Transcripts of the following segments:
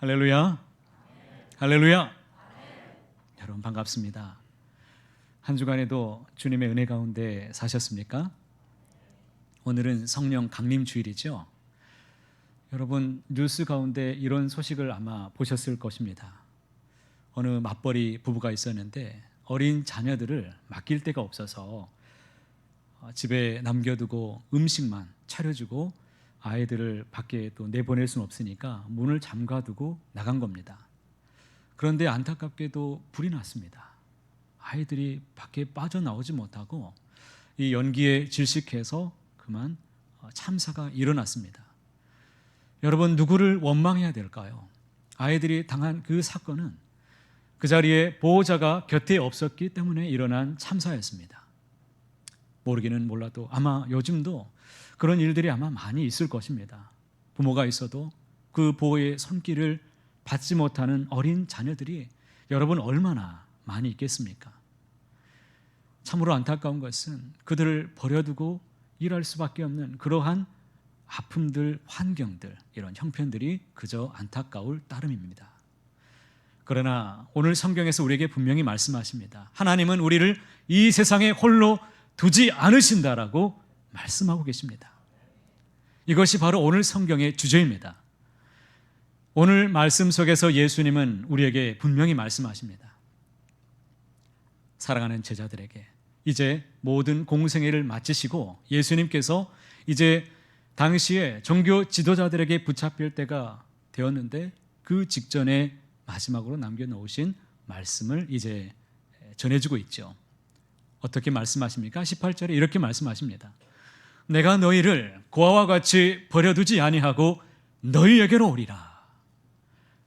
할렐루야. 할렐루야. 여러분 반갑습니다. 한 주간에도 주님의 은혜 가운데 사셨습니까? 오늘은 성령 강림 주일이죠. 여러분 뉴스 가운데 이런 소식을 아마 보셨을 것입니다. 어느 맞벌이 부부가 있었는데 어린 자녀들을 맡길 데가 없어서 집에 남겨두고 음식만 차려주고 아이들을 밖에 또 내보낼 수는 없으니까 문을 잠가두고 나간 겁니다. 그런데 안타깝게도 불이 났습니다. 아이들이 밖에 빠져나오지 못하고 이 연기에 질식해서 그만 참사가 일어났습니다. 여러분 누구를 원망해야 될까요? 아이들이 당한 그 사건은 그 자리에 보호자가 곁에 없었기 때문에 일어난 참사였습니다. 모르기는 몰라도 아마 요즘도 그런 일들이 아마 많이 있을 것입니다. 부모가 있어도 그 보호의 손길을 받지 못하는 어린 자녀들이 여러분 얼마나 많이 있겠습니까? 참으로 안타까운 것은 그들을 버려두고 일할 수밖에 없는 그러한 아픔들, 환경들, 이런 형편들이 그저 안타까울 따름입니다. 그러나 오늘 성경에서 우리에게 분명히 말씀하십니다. 하나님은 우리를 이 세상에 홀로 두지 않으신다라고 말씀하고 계십니다. 이것이 바로 오늘 성경의 주제입니다. 오늘 말씀 속에서 예수님은 우리에게 분명히 말씀하십니다. 사랑하는 제자들에게 이제 모든 공생애를 마치시고 예수님께서 이제 당시에 종교 지도자들에게 붙잡힐 때가 되었는데 그 직전에 마지막으로 남겨놓으신 말씀을 이제 전해주고 있죠. 어떻게 말씀하십니까? 18절에 이렇게 말씀하십니다. 내가 너희를 고아와 같이 버려두지 아니하고 너희에게로 오리라.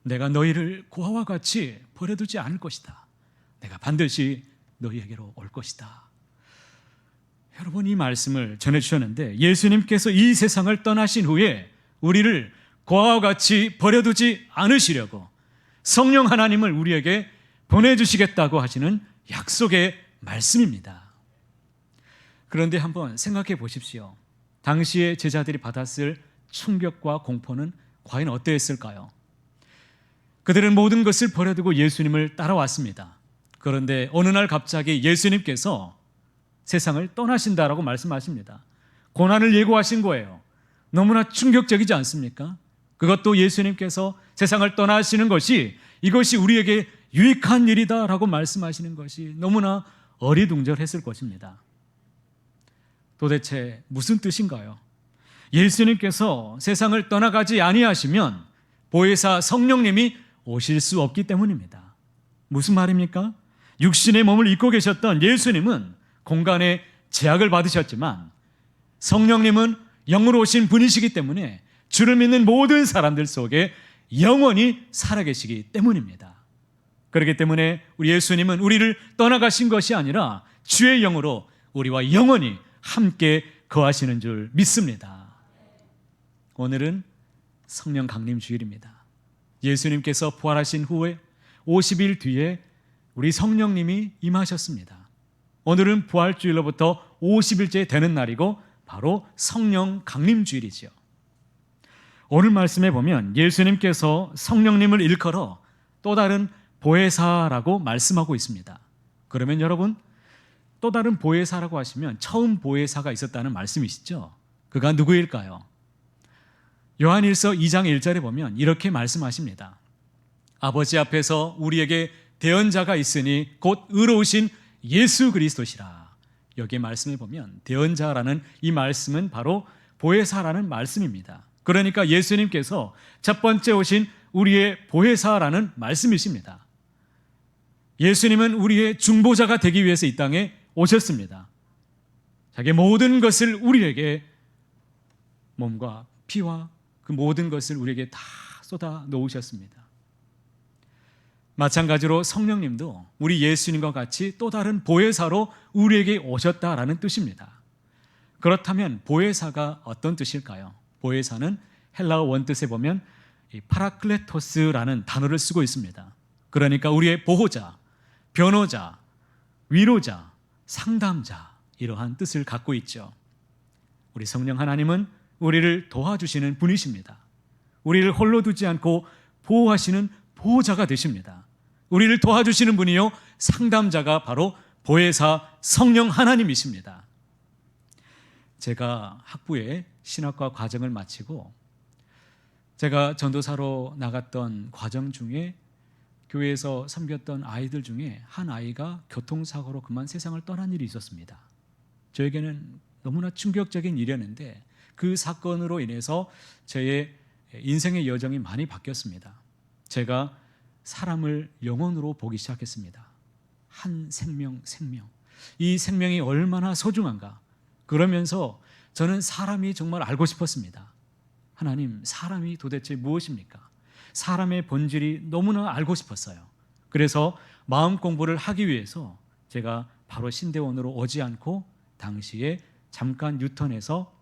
내가 너희를 고아와 같이 버려두지 않을 것이다. 내가 반드시 너희에게로 올 것이다. 여러분 이 말씀을 전해주셨는데 예수님께서 이 세상을 떠나신 후에 우리를 고아와 같이 버려두지 않으시려고 성령 하나님을 우리에게 보내주시겠다고 하시는 약속의 말씀입니다. 그런데 한번 생각해 보십시오. 당시의 제자들이 받았을 충격과 공포는 과연 어떠했을까요? 그들은 모든 것을 버려두고 예수님을 따라왔습니다. 그런데 어느 날 갑자기 예수님께서 세상을 떠나신다라고 말씀하십니다. 고난을 예고하신 거예요. 너무나 충격적이지 않습니까? 그것도 예수님께서 세상을 떠나시는 것이 이것이 우리에게 유익한 일이다라고 말씀하시는 것이 너무나 어리둥절했을 것입니다. 도대체 무슨 뜻인가요? 예수님께서 세상을 떠나가지 아니하시면 보혜사 성령님이 오실 수 없기 때문입니다. 무슨 말입니까? 육신의 몸을 입고 계셨던 예수님은 공간에 제약을 받으셨지만 성령님은 영으로 오신 분이시기 때문에 주를 믿는 모든 사람들 속에 영원히 살아계시기 때문입니다. 그렇기 때문에 우리 예수님은 우리를 떠나가신 것이 아니라 주의 영으로 우리와 영원히 함께 거하시는 줄 믿습니다. 오늘은 성령 강림 주일입니다. 예수님께서 부활하신 후에 50일 뒤에 우리 성령님이 임하셨습니다. 오늘은 부활주일로부터 50일째 되는 날이고 바로 성령 강림 주일이죠. 오늘 말씀에 보면 예수님께서 성령님을 일컬어 또 다른 보혜사라고 말씀하고 있습니다. 그러면 여러분 또 다른 보혜사라고 하시면 처음 보혜사가 있었다는 말씀이시죠? 그가 누구일까요? 요한일서 2장 1절에 보면 이렇게 말씀하십니다. 아버지 앞에서 우리에게 대언자가 있으니 곧 의로우신 예수 그리스도시라. 여기에 말씀을 보면 대언자라는 이 말씀은 바로 보혜사라는 말씀입니다. 그러니까 예수님께서 첫 번째 오신 우리의 보혜사라는 말씀이십니다. 예수님은 우리의 중보자가 되기 위해서 이 땅에 오셨습니다. 자기의 모든 것을 우리에게 몸과 피와 그 모든 것을 우리에게 다 쏟아 놓으셨습니다. 마찬가지로 성령님도 우리 예수님과 같이 또 다른 보혜사로 우리에게 오셨다라는 뜻입니다. 그렇다면 보혜사가 어떤 뜻일까요? 보혜사는 헬라어 원뜻에 보면 파라클레토스라는 단어를 쓰고 있습니다. 그러니까 우리의 보호자, 변호자, 위로자, 상담자 이러한 뜻을 갖고 있죠. 우리 성령 하나님은 우리를 도와주시는 분이십니다. 우리를 홀로 두지 않고 보호하시는 보호자가 되십니다. 우리를 도와주시는 분이요 상담자가 바로 보혜사 성령 하나님이십니다. 제가 학부에 신학과 과정을 마치고 제가 전도사로 나갔던 과정 중에 교회에서 섬겼던 아이들 중에 한 아이가 교통사고로 그만 세상을 떠난 일이 있었습니다. 저에게는 너무나 충격적인 일이었는데 그 사건으로 인해서 저의 인생의 여정이 많이 바뀌었습니다. 제가 사람을 영혼으로 보기 시작했습니다. 한 생명. 이 생명이 얼마나 소중한가. 그러면서 저는 사람이 정말 알고 싶었습니다. 하나님, 사람이 도대체 무엇입니까? 사람의 본질이 너무나 알고 싶었어요. 그래서 마음 공부를 하기 위해서 제가 바로 신대원으로 오지 않고 당시에 잠깐 유턴해서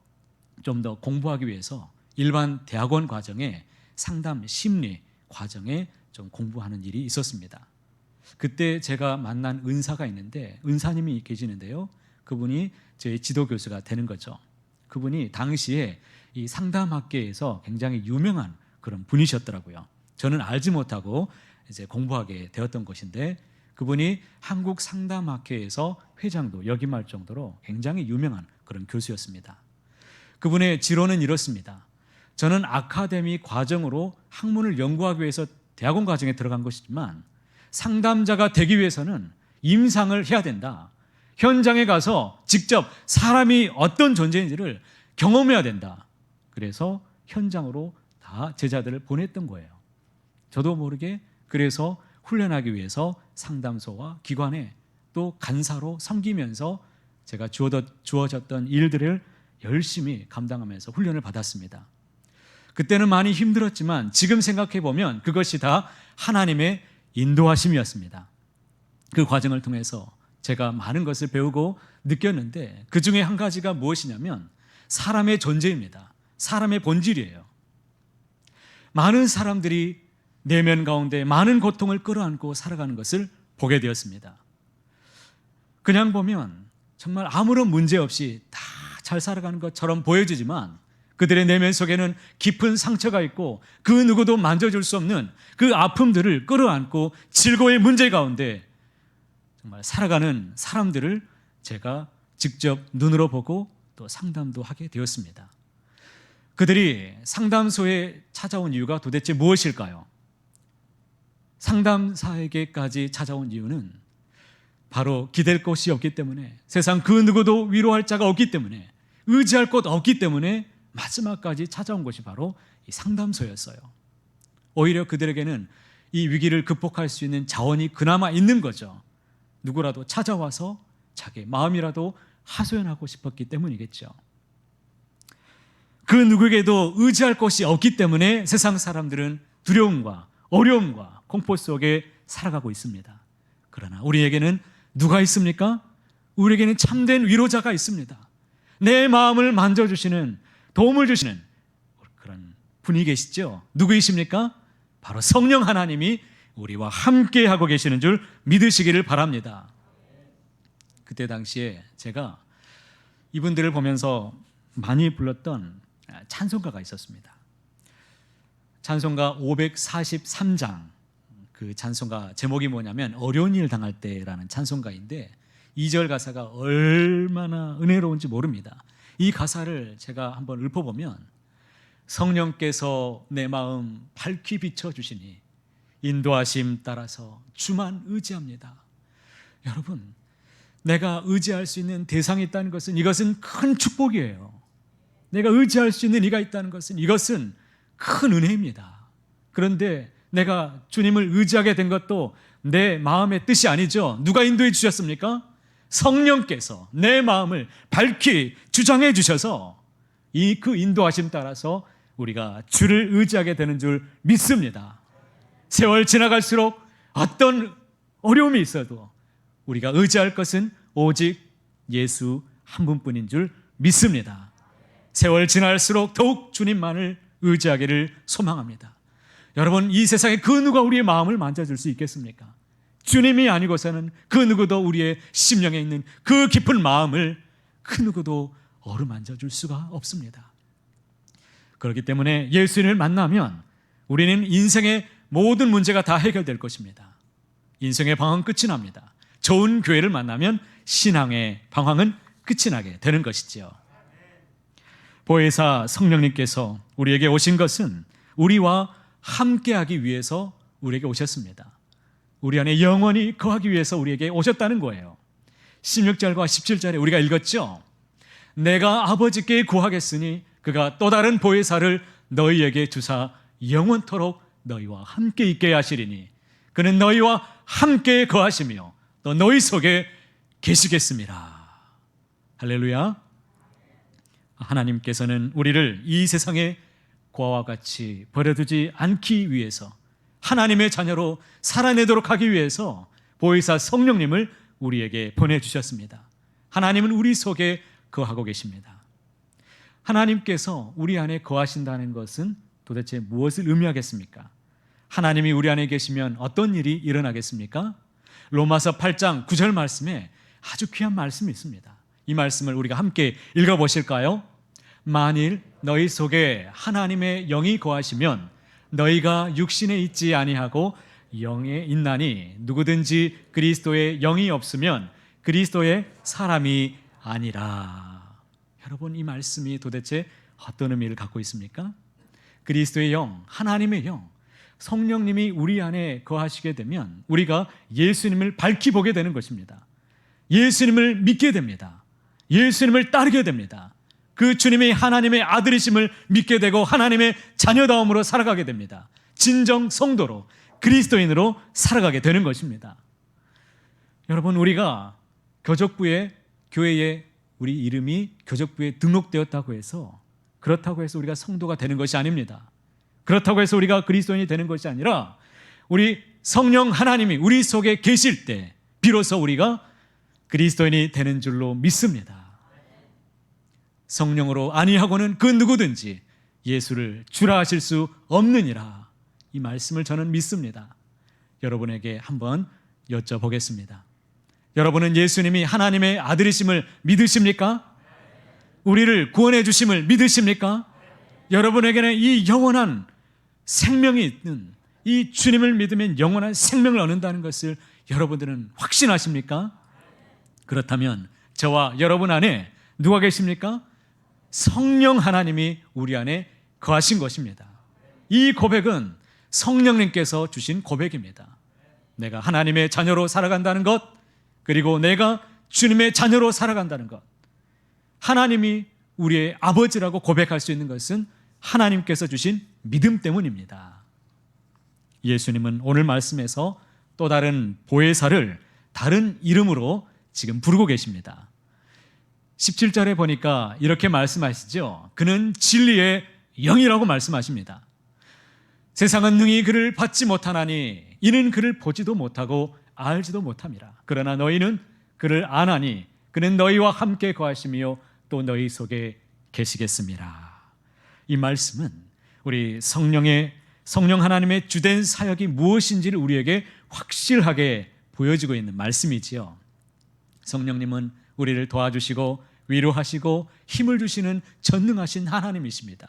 좀 더 공부하기 위해서 일반 대학원 과정에 상담 심리 과정에 좀 공부하는 일이 있었습니다. 그때 제가 만난 은사가 있는데 은사님이 계시는데요. 그분이 제 지도 교수가 되는 거죠. 그분이 당시에 이 상담학계에서 굉장히 유명한 그런 분이셨더라고요. 저는 알지 못하고 이제 공부하게 되었던 것인데 그분이 한국 상담학회에서 회장도 역임할 정도로 굉장히 유명한 그런 교수였습니다. 그분의 지론은 이렇습니다. 저는 아카데미 과정으로 학문을 연구하기 위해서 대학원 과정에 들어간 것이지만 상담자가 되기 위해서는 임상을 해야 된다. 현장에 가서 직접 사람이 어떤 존재인지를 경험해야 된다. 그래서 현장으로 다 제자들을 보냈던 거예요. 저도 모르게 그래서 훈련하기 위해서 상담소와 기관에 또 간사로 섬기면서 제가 주어졌던 일들을 열심히 감당하면서 훈련을 받았습니다. 그때는 많이 힘들었지만 지금 생각해 보면 그것이 다 하나님의 인도하심이었습니다. 그 과정을 통해서 제가 많은 것을 배우고 느꼈는데 그 중에 한 가지가 무엇이냐면 사람의 존재입니다. 사람의 본질이에요. 많은 사람들이 내면 가운데 많은 고통을 끌어안고 살아가는 것을 보게 되었습니다. 그냥 보면 정말 아무런 문제 없이 다 잘 살아가는 것처럼 보여지지만 그들의 내면 속에는 깊은 상처가 있고 그 누구도 만져줄 수 없는 그 아픔들을 끌어안고 질고의 문제 가운데 정말 살아가는 사람들을 제가 직접 눈으로 보고 또 상담도 하게 되었습니다. 그들이 상담소에 찾아온 이유가 도대체 무엇일까요? 상담사에게까지 찾아온 이유는 바로 기댈 곳이 없기 때문에, 세상 그 누구도 위로할 자가 없기 때문에, 의지할 곳 없기 때문에 마지막까지 찾아온 것이 바로 이 상담소였어요. 오히려 그들에게는 이 위기를 극복할 수 있는 자원이 그나마 있는 거죠. 누구라도 찾아와서 자기 마음이라도 하소연하고 싶었기 때문이겠죠. 그 누구에게도 의지할 곳이 없기 때문에 세상 사람들은 두려움과 어려움과 공포 속에 살아가고 있습니다. 그러나 우리에게는 누가 있습니까? 우리에게는 참된 위로자가 있습니다. 내 마음을 만져주시는, 도움을 주시는 그런 분이 계시죠. 누구이십니까? 바로 성령 하나님이 우리와 함께 하고 계시는 줄 믿으시기를 바랍니다. 그때 당시에 제가 이분들을 보면서 많이 불렀던 찬송가가 있었습니다. 찬송가 543장, 그 찬송가 제목이 뭐냐면 어려운 일 당할 때라는 찬송가인데 2절 가사가 얼마나 은혜로운지 모릅니다. 이 가사를 제가 한번 읊어보면 성령께서 내 마음 밝히 비춰주시니 인도하심 따라서 주만 의지합니다. 여러분, 내가 의지할 수 있는 대상이 있다는 것은 이것은 큰 축복이에요. 내가 의지할 수 있는 이가 있다는 것은 이것은 큰 은혜입니다. 그런데 내가 주님을 의지하게 된 것도 내 마음의 뜻이 아니죠. 누가 인도해 주셨습니까? 성령께서 내 마음을 밝히 주장해 주셔서 그 인도하심 따라서 우리가 주를 의지하게 되는 줄 믿습니다. 세월 지나갈수록 어떤 어려움이 있어도 우리가 의지할 것은 오직 예수 한 분뿐인 줄 믿습니다. 세월 지날수록 더욱 주님만을 의지하기를 소망합니다. 여러분, 이 세상에 그 누가 우리의 마음을 만져줄 수 있겠습니까? 주님이 아니고서는 그 누구도 우리의 심령에 있는 그 깊은 마음을 그 누구도 어루만져 줄 수가 없습니다. 그렇기 때문에 예수님을 만나면 우리는 인생의 모든 문제가 다 해결될 것입니다. 인생의 방황은 끝이 납니다. 좋은 교회를 만나면 신앙의 방황은 끝이 나게 되는 것이지요. 보혜사 성령님께서 우리에게 오신 것은 우리와 함께하기 위해서 우리에게 오셨습니다. 우리 안에 영원히 거하기 위해서 우리에게 오셨다는 거예요. 16절과 17절에 우리가 읽었죠. 내가 아버지께 구하겠으니 그가 또 다른 보혜사를 너희에게 주사 영원토록 너희와 함께 있게 하시리니 그는 너희와 함께 거하시며 또 너희 속에 계시겠습니다. 할렐루야. 하나님께서는 우리를 이 세상의 고아와 같이 버려두지 않기 위해서, 하나님의 자녀로 살아내도록 하기 위해서 보혜사 성령님을 우리에게 보내주셨습니다. 하나님은 우리 속에 거하고 계십니다. 하나님께서 우리 안에 거하신다는 것은 도대체 무엇을 의미하겠습니까? 하나님이 우리 안에 계시면 어떤 일이 일어나겠습니까? 로마서 8장 9절 말씀에 아주 귀한 말씀이 있습니다. 이 말씀을 우리가 함께 읽어보실까요? 만일 너희 속에 하나님의 영이 거하시면 너희가 육신에 있지 아니하고 영에 있나니 누구든지 그리스도의 영이 없으면 그리스도의 사람이 아니라. 여러분, 이 말씀이 도대체 어떤 의미를 갖고 있습니까? 그리스도의 영, 하나님의 영, 성령님이 우리 안에 거하시게 되면 우리가 예수님을 밝히 보게 되는 것입니다. 예수님을 믿게 됩니다. 예수님을 따르게 됩니다. 그 주님이 하나님의 아들이심을 믿게 되고 하나님의 자녀다움으로 살아가게 됩니다. 진정 성도로, 그리스도인으로 살아가게 되는 것입니다. 여러분, 우리가 교적부에, 교회에 우리 이름이 교적부에 등록되었다고 해서, 그렇다고 해서 우리가 성도가 되는 것이 아닙니다. 그렇다고 해서 우리가 그리스도인이 되는 것이 아니라 우리 성령 하나님이 우리 속에 계실 때 비로소 우리가 그리스도인이 되는 줄로 믿습니다. 성령으로 아니하고는 그 누구든지 예수를 주라 하실 수 없느니라. 이 말씀을 저는 믿습니다. 여러분에게 한번 여쭤보겠습니다. 여러분은 예수님이 하나님의 아들이심을 믿으십니까? 우리를 구원해 주심을 믿으십니까? 여러분에게는 이 영원한 생명이 있는, 이 주님을 믿으면 영원한 생명을 얻는다는 것을 여러분들은 확신하십니까? 그렇다면 저와 여러분 안에 누가 계십니까? 성령 하나님이 우리 안에 거하신 것입니다. 이 고백은 성령님께서 주신 고백입니다. 내가 하나님의 자녀로 살아간다는 것, 그리고 내가 주님의 자녀로 살아간다는 것, 하나님이 우리의 아버지라고 고백할 수 있는 것은 하나님께서 주신 믿음 때문입니다. 예수님은 오늘 말씀에서 또 다른 보혜사를 다른 이름으로 지금 부르고 계십니다. 17절에 보니까 이렇게 말씀하시죠. 그는 진리의 영이라고 말씀하십니다. 세상은 능히 그를 받지 못하나니 이는 그를 보지도 못하고 알지도 못함이라. 그러나 너희는 그를 아나니 그는 너희와 함께 거하시며 또 너희 속에 계시겠습니다. 이 말씀은 우리 성령 하나님의 주된 사역이 무엇인지를 우리에게 확실하게 보여주고 있는 말씀이지요. 성령님은 우리를 도와주시고 위로하시고 힘을 주시는 전능하신 하나님이십니다.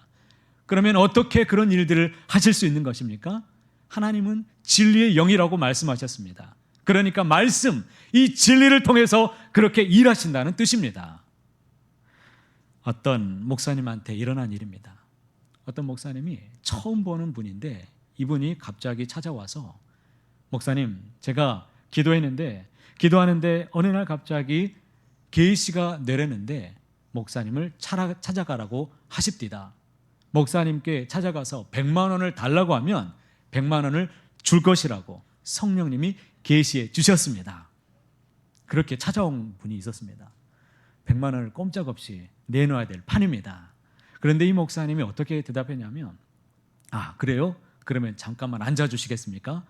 그러면 어떻게 그런 일들을 하실 수 있는 것입니까? 하나님은 진리의 영이라고 말씀하셨습니다. 그러니까 말씀, 이 진리를 통해서 그렇게 일하신다는 뜻입니다. 어떤 목사님한테 일어난 일입니다. 어떤 목사님이 처음 보는 분인데 이분이 갑자기 찾아와서, 목사님, 제가 기도하는데 어느 날 갑자기 계시가 내렸는데 목사님을 찾아가라고 하십디다. 목사님께 찾아가서 100만 원을 달라고 하면 100만 원을 줄 것이라고 성령님이 계시해 주셨습니다. 그렇게 찾아온 분이 있었습니다. 100만 원을 꼼짝없이 내놓아야 될 판입니다. 그런데 이 목사님이 어떻게 대답했냐면, 그래요? 그러면 잠깐만 앉아주시겠습니까?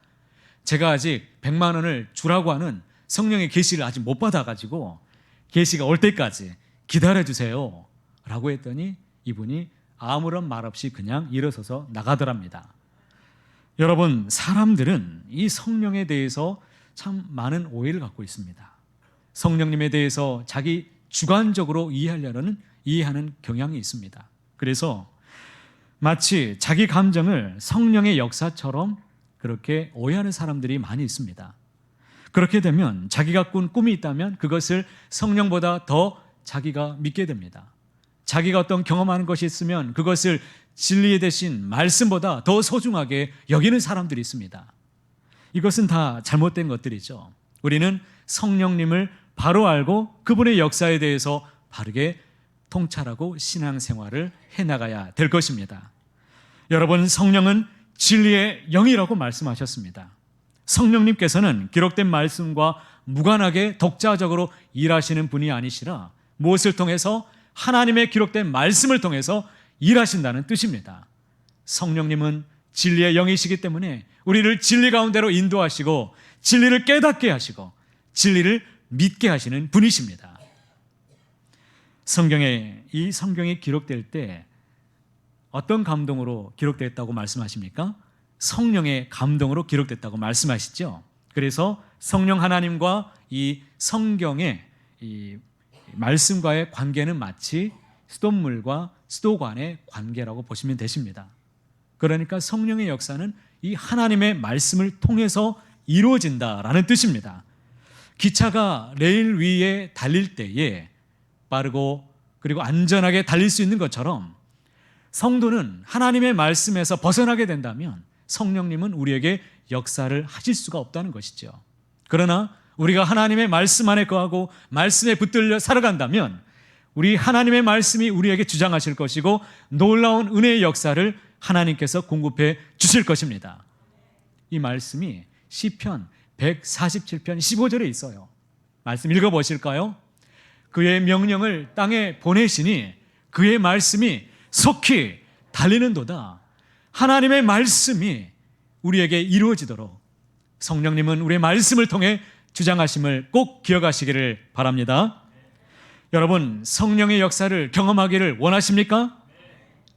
제가 아직 100만 원을 주라고 하는 성령의 계시를 아직 못 받아가지고 계시가 올 때까지 기다려주세요 라고 했더니 이분이 아무런 말 없이 그냥 일어서서 나가더랍니다. 여러분, 사람들은 이 성령에 대해서 참 많은 오해를 갖고 있습니다. 성령님에 대해서 자기 주관적으로 이해하는 경향이 있습니다. 그래서 마치 자기 감정을 성령의 역사처럼 그렇게 오해하는 사람들이 많이 있습니다. 그렇게 되면 자기가 꾼 꿈이 있다면 그것을 성령보다 더 자기가 믿게 됩니다. 자기가 어떤 경험하는 것이 있으면 그것을 진리의 대신 말씀보다 더 소중하게 여기는 사람들이 있습니다. 이것은 다 잘못된 것들이죠. 우리는 성령님을 바로 알고 그분의 역사에 대해서 바르게 통찰하고 신앙생활을 해나가야 될 것입니다. 여러분, 성령은 진리의 영이라고 말씀하셨습니다. 성령님께서는 기록된 말씀과 무관하게 독자적으로 일하시는 분이 아니시라 무엇을 통해서? 하나님의 기록된 말씀을 통해서 일하신다는 뜻입니다. 성령님은 진리의 영이시기 때문에 우리를 진리 가운데로 인도하시고 진리를 깨닫게 하시고 진리를 믿게 하시는 분이십니다. 이 성경이 기록될 때 어떤 감동으로 기록됐다고 말씀하십니까? 성령의 감동으로 기록됐다고 말씀하시죠. 그래서 성령 하나님과 이 성경의 이 말씀과의 관계는 마치 수돗물과 수도관의 관계라고 보시면 되십니다. 그러니까 성령의 역사는 이 하나님의 말씀을 통해서 이루어진다라는 뜻입니다. 기차가 레일 위에 달릴 때에 빠르고 그리고 안전하게 달릴 수 있는 것처럼 성도는 하나님의 말씀에서 벗어나게 된다면 성령님은 우리에게 역사를 하실 수가 없다는 것이죠. 그러나 우리가 하나님의 말씀 안에 거하고 말씀에 붙들려 살아간다면 우리 하나님의 말씀이 우리에게 주장하실 것이고 놀라운 은혜의 역사를 하나님께서 공급해 주실 것입니다. 이 말씀이 시편 147편 15절에 있어요. 말씀 읽어보실까요? 그의 명령을 땅에 보내시니 그의 말씀이 속히 달리는도다. 하나님의 말씀이 우리에게 이루어지도록 성령님은 우리의 말씀을 통해 주장하심을 꼭 기억하시기를 바랍니다. 여러분, 성령의 역사를 경험하기를 원하십니까?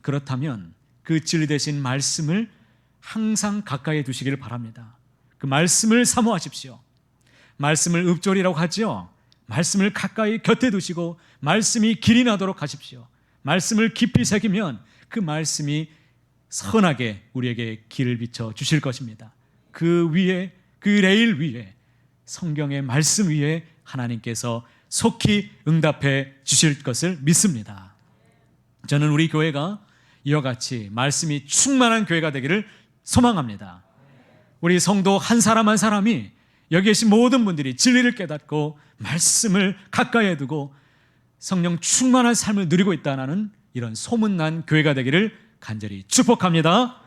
그렇다면 그 진리 되신 말씀을 항상 가까이 두시기를 바랍니다. 그 말씀을 사모하십시오. 말씀을 읍조리라고 하죠. 말씀을 가까이 곁에 두시고 말씀이 길이 나도록 하십시오. 말씀을 깊이 새기면 그 말씀이 선하게 우리에게 길을 비춰 주실 것입니다. 그 위에, 그 레일 위에, 성경의 말씀 위에 하나님께서 속히 응답해 주실 것을 믿습니다. 저는 우리 교회가 이와 같이 말씀이 충만한 교회가 되기를 소망합니다. 우리 성도 한 사람 한 사람이 여기 계신 모든 분들이 진리를 깨닫고 말씀을 가까이에 두고 성령 충만한 삶을 누리고 있다는 이런 소문난 교회가 되기를 간절히 축복합니다.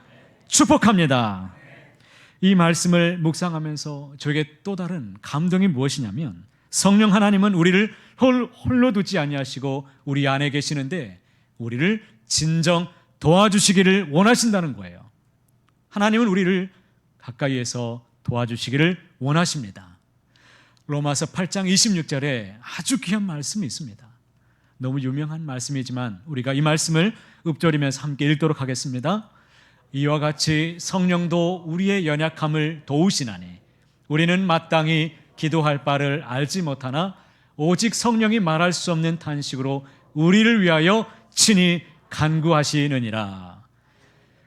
축복합니다. 이 말씀을 묵상하면서 저에게 또 다른 감동이 무엇이냐면 성령 하나님은 우리를 홀로 두지 아니하시고 우리 안에 계시는데 우리를 진정 도와주시기를 원하신다는 거예요. 하나님은 우리를 가까이에서 도와주시기를 원하십니다. 로마서 8장 26절에 아주 귀한 말씀이 있습니다. 너무 유명한 말씀이지만 우리가 이 말씀을 읊조리면서 함께 읽도록 하겠습니다. 이와 같이 성령도 우리의 연약함을 도우시나니 우리는 마땅히 기도할 바를 알지 못하나 오직 성령이 말할 수 없는 탄식으로 우리를 위하여 친히 간구하시느니라.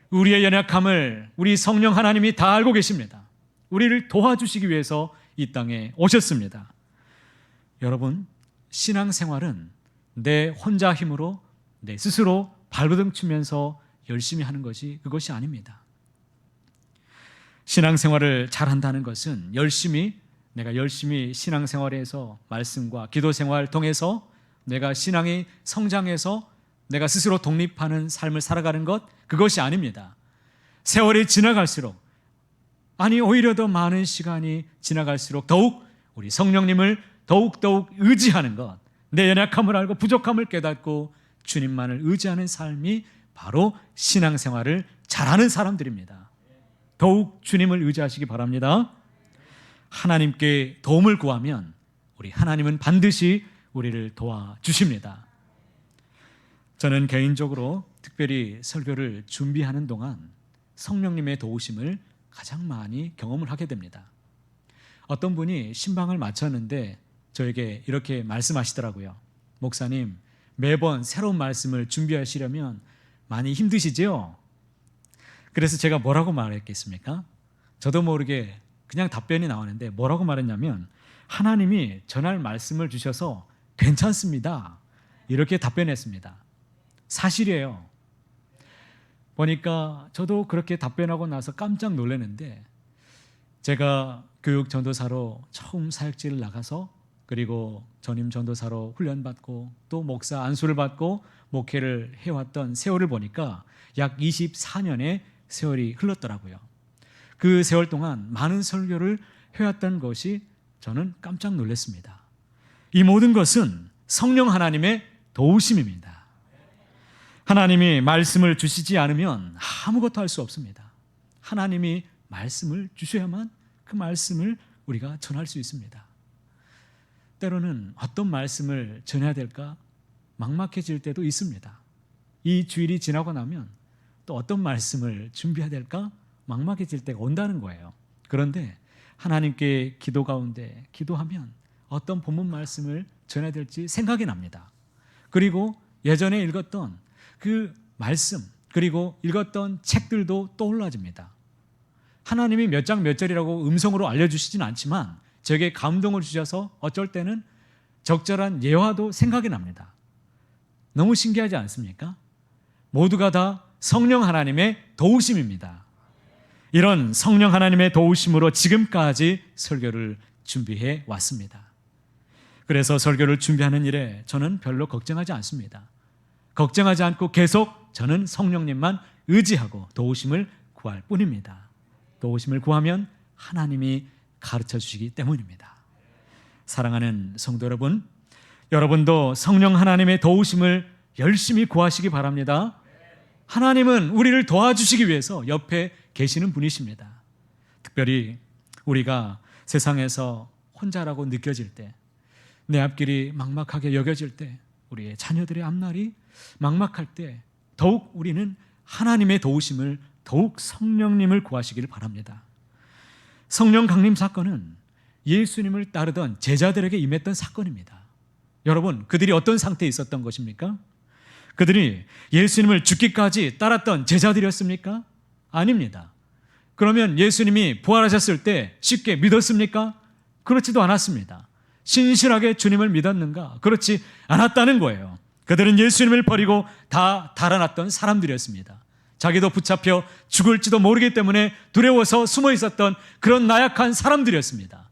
우리의 연약함을 우리 성령 하나님이 다 알고 계십니다. 우리를 도와주시기 위해서 이 땅에 오셨습니다. 여러분, 신앙생활은 내 혼자 힘으로 내 스스로 발버둥 치면서 열심히 하는 것이 그것이 아닙니다. 신앙생활을 잘한다는 것은 내가 열심히 신앙생활에서 말씀과 기도생활을 통해서 내가 신앙이 성장해서 내가 스스로 독립하는 삶을 살아가는 것, 그것이 아닙니다. 세월이 지나갈수록, 아니 오히려 더 많은 시간이 지나갈수록 더욱 우리 성령님을 더욱 의지하는 것, 내 연약함을 알고 부족함을 깨닫고 주님만을 의지하는 삶이 바로 신앙생활을 잘하는 사람들입니다. 더욱 주님을 의지하시기 바랍니다. 하나님께 도움을 구하면 우리 하나님은 반드시 우리를 도와주십니다. 저는 개인적으로 특별히 설교를 준비하는 동안 성령님의 도우심을 가장 많이 경험을 하게 됩니다. 어떤 분이 신방을 마쳤는데 저에게 이렇게 말씀하시더라고요. 목사님, 매번 새로운 말씀을 준비하시려면 많이 힘드시죠? 그래서 제가 뭐라고 말했겠습니까? 저도 모르게 그냥 답변이 나오는데 뭐라고 말했냐면 하나님이 전할 말씀을 주셔서 괜찮습니다. 이렇게 답변했습니다. 사실이에요. 보니까 저도 그렇게 답변하고 나서 깜짝 놀랐는데 제가 교육 전도사로 처음 사역지를 나가서 그리고 전임 전도사로 훈련받고 또 목사 안수를 받고 목회를 해왔던 세월을 보니까 약 24년의 세월이 흘렀더라고요. 그 세월 동안 많은 설교를 해왔던 것이 저는 깜짝 놀랐습니다. 이 모든 것은 성령 하나님의 도우심입니다. 하나님이 말씀을 주시지 않으면 아무것도 할 수 없습니다. 하나님이 말씀을 주셔야만 그 말씀을 우리가 전할 수 있습니다. 때로는 어떤 말씀을 전해야 될까 막막해질 때도 있습니다. 이 주일이 지나고 나면 또 어떤 말씀을 준비해야 될까 막막해질 때가 온다는 거예요. 그런데 하나님께 기도 가운데 기도하면 어떤 본문 말씀을 전해야 될지 생각이 납니다. 그리고 예전에 읽었던 그 말씀 그리고 읽었던 책들도 떠올라집니다. 하나님이 몇 장 몇 절이라고 음성으로 알려주시진 않지만 저에게 감동을 주셔서 어쩔 때는 적절한 예화도 생각이 납니다. 너무 신기하지 않습니까? 모두가 다 성령 하나님의 도우심입니다. 이런 성령 하나님의 도우심으로 지금까지 설교를 준비해 왔습니다. 그래서 설교를 준비하는 일에 저는 별로 걱정하지 않습니다. 걱정하지 않고 계속 저는 성령님만 의지하고 도우심을 구할 뿐입니다. 도우심을 구하면 하나님이 가르쳐 주시기 때문입니다. 사랑하는 성도 여러분, 여러분도 성령 하나님의 도우심을 열심히 구하시기 바랍니다. 하나님은 우리를 도와주시기 위해서 옆에 계시는 분이십니다. 특별히 우리가 세상에서 혼자라고 느껴질 때, 내 앞길이 막막하게 여겨질 때, 우리의 자녀들의 앞날이 막막할 때 더욱 우리는 하나님의 도우심을, 더욱 성령님을 구하시기를 바랍니다. 성령 강림 사건은 예수님을 따르던 제자들에게 임했던 사건입니다. 여러분, 그들이 어떤 상태에 있었던 것입니까? 그들이 예수님을 죽기까지 따랐던 제자들이었습니까? 아닙니다. 그러면 예수님이 부활하셨을 때 쉽게 믿었습니까? 그렇지도 않았습니다. 신실하게 주님을 믿었는가? 그렇지 않았다는 거예요. 그들은 예수님을 버리고 다 달아났던 사람들이었습니다. 자기도 붙잡혀 죽을지도 모르기 때문에 두려워서 숨어 있었던 그런 나약한 사람들이었습니다.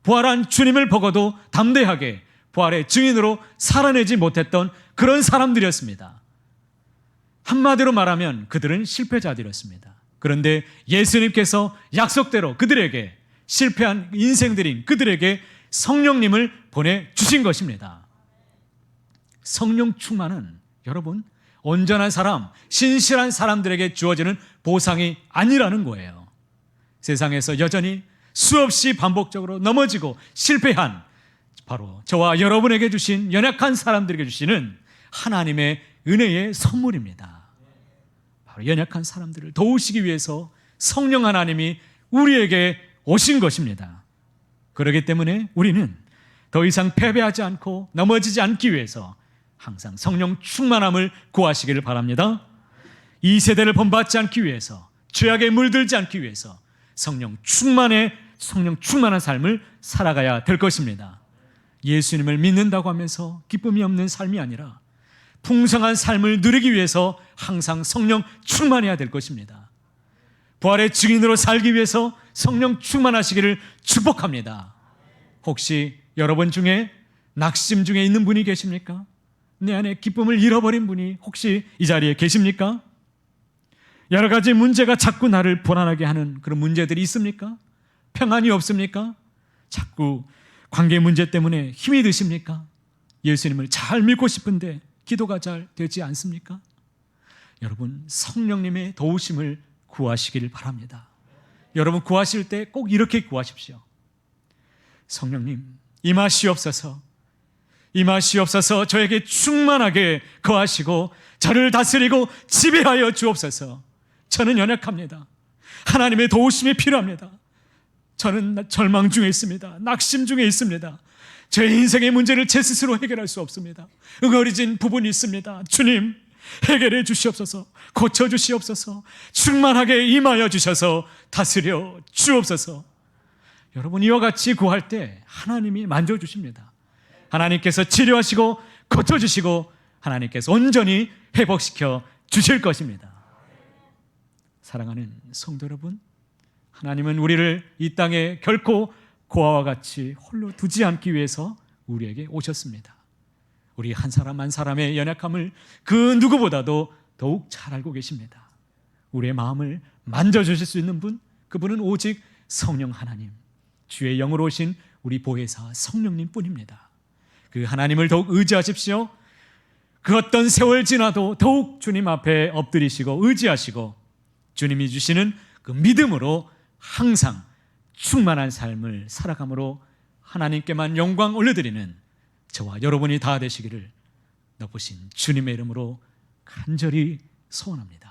부활한 주님을 보고도 담대하게 부활의 증인으로 살아내지 못했던 그런 사람들이었습니다. 한마디로 말하면 그들은 실패자들이었습니다. 그런데 예수님께서 약속대로 그들에게, 실패한 인생들인 그들에게 성령님을 보내주신 것입니다. 성령 충만은 여러분, 온전한 사람, 신실한 사람들에게 주어지는 보상이 아니라는 거예요. 세상에서 여전히 수없이 반복적으로 넘어지고 실패한 바로 저와 여러분에게 주신, 연약한 사람들에게 주시는 하나님의 은혜의 선물입니다. 바로 연약한 사람들을 도우시기 위해서 성령 하나님이 우리에게 오신 것입니다. 그렇기 때문에 우리는 더 이상 패배하지 않고 넘어지지 않기 위해서 항상 성령 충만함을 구하시기를 바랍니다. 이 세대를 본받지 않기 위해서, 죄악에 물들지 않기 위해서 성령 충만한 삶을 살아가야 될 것입니다. 예수님을 믿는다고 하면서 기쁨이 없는 삶이 아니라 풍성한 삶을 누리기 위해서 항상 성령 충만해야 될 것입니다. 부활의 증인으로 살기 위해서 성령 충만하시기를 축복합니다. 혹시 여러분 중에 낙심 중에 있는 분이 계십니까? 내 안에 기쁨을 잃어버린 분이 혹시 이 자리에 계십니까? 여러 가지 문제가 자꾸 나를 불안하게 하는 그런 문제들이 있습니까? 평안이 없습니까? 자꾸 관계 문제 때문에 힘이 드십니까? 예수님을 잘 믿고 싶은데 기도가 잘 되지 않습니까? 여러분, 성령님의 도우심을 구하시기를 바랍니다. 여러분, 구하실 때 꼭 이렇게 구하십시오. 성령님, 임하시옵소서. 임하시옵소서. 저에게 충만하게 거하시고 저를 다스리고 지배하여 주옵소서. 저는 연약합니다. 하나님의 도우심이 필요합니다. 저는 절망 중에 있습니다. 낙심 중에 있습니다. 제 인생의 문제를 제 스스로 해결할 수 없습니다. 응어리진 부분이 있습니다. 주님, 해결해 주시옵소서. 고쳐 주시옵소서. 충만하게 임하여 주셔서 다스려 주옵소서. 여러분, 이와 같이 구할 때 하나님이 만져주십니다. 하나님께서 치료하시고 고쳐주시고 하나님께서 온전히 회복시켜 주실 것입니다. 사랑하는 성도 여러분, 하나님은 우리를 이 땅에 결코 고아와 같이 홀로 두지 않기 위해서 우리에게 오셨습니다. 우리 한 사람 한 사람의 연약함을 그 누구보다도 더욱 잘 알고 계십니다. 우리의 마음을 만져주실 수 있는 분, 그분은 오직 성령 하나님, 주의 영으로 오신 우리 보혜사 성령님 뿐입니다. 그 하나님을 더욱 의지하십시오. 그 어떤 세월 지나도 더욱 주님 앞에 엎드리시고 의지하시고 주님이 주시는 그 믿음으로 항상 충만한 삶을 살아감으로 하나님께만 영광 올려드리는 저와 여러분이 다 되시기를 높으신 주님의 이름으로 간절히 소원합니다.